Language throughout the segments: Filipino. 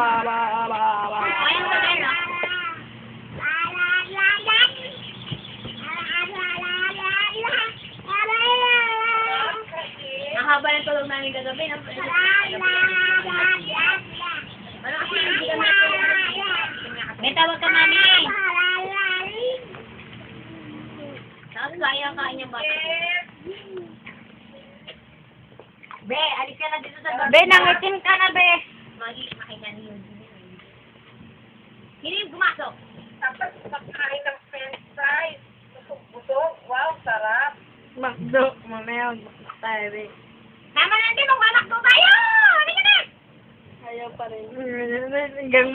Ayan ba din, no? Ang haba ng tulog namin kagabi. Ano kasi hindi kami natulog. May tawag ka, mami. Tapos sayang kain yung bata. Be, alis ka na dito sa bata. Be, nangitim ka na, be. Makinan yun. Hindi yung gumasok. Tapos pagkain ng french fries. Busog-busog. Wow, sarap. Makdo. Mamaya, magmakdo tayo, be. Tama natin, magmamakdo tayo! Hindi ka na! Ayaw pa rin. Hanggang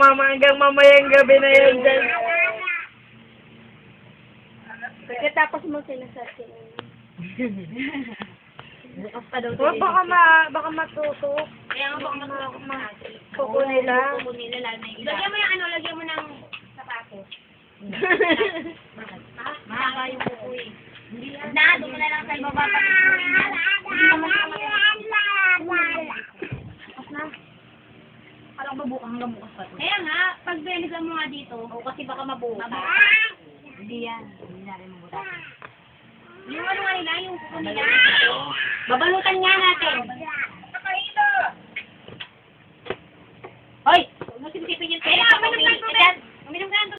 mamayang gabi na yun dyan. Pagkatapos mo sinasabi. Bukas pa daw. Oh, baka matusok. Kaya nga baka matusok. Kuko nila. Kuko nila, lalo na yung iba. Lagyan mo ng ano, lagyan mo ng sapatos. Mahaba yung kuko eh. Na, doon mo na lang sa ibaba pa. Hindi naman sa bukas na. Parang mabukas hanggang bukas pa to. Kaya nga, pag benisan mo nga dito, kasi baka mabukas. Hindi yan. Hindi natin mabukas. Yung ano nga nila, yung kuko nila. Babalutan nga natin.